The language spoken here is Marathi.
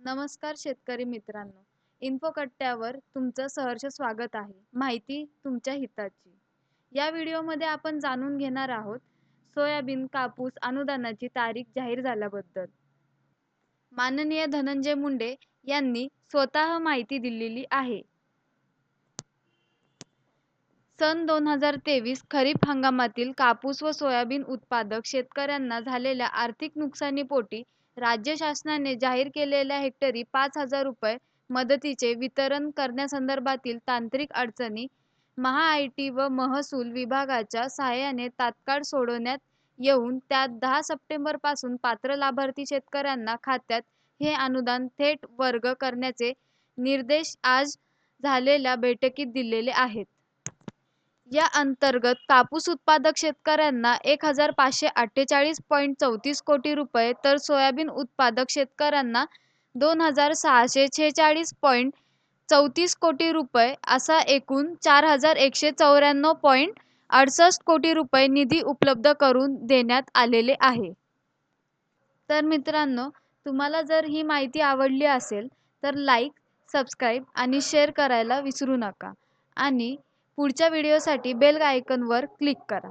नमस्कार शेतकरी मित्रांनो. इन्फोकट्ट्यावर तुमचं सहर्ष स्वागत आहे. माहिती तुमच्या हिताची. या व्हिडिओमध्ये आपण जाणून घेणार आहोत सोयाबीन कापूस अनुदानाची तारीख जाहीर झाल्याबद्दल. माननीय धनंजय मुंडे यांनी स्वतः माहिती दिलेली आहे. सन 2023 खरीप हंगामातील कापूस व सोयाबीन उत्पादक शेतकऱ्यांना झालेल्या आर्थिक नुकसानीपोटी राज्य शासनाने जाहीर केलेल्या हेक्टरी 5,000 रुपये मदतीचे वितरण करण्यासंदर्भातील तांत्रिक अडचणी महाआयटी व महसूल विभागाच्या सहाय्याने तात्काळ सोडवण्यात येऊन त्यात 10 सप्टेंबरपासून पात्र लाभार्थी शेतकऱ्यांना खात्यात हे अनुदान थेट वर्ग करण्याचे निर्देश आज झालेल्या बैठकीत दिलेले आहेत. या अंतर्गत कापूस उत्पादक शेतकऱ्यांना 1,548.34 कोटी रुपये तर सोयाबीन उत्पादक शेतकऱ्यांना 2,646.34 कोटी रुपये असा एकूण 4,194.68 कोटी रुपये निधी उपलब्ध करून देण्यात आलेले आहे. तर मित्रांनो, तुम्हाला जर ही माहिती आवडली असेल तर लाईक, सबस्क्राईब आणि शेअर करायला विसरू नका आणि पुढच्या व्हिडिओसाठी बेल आयकॉनवर क्लिक करा.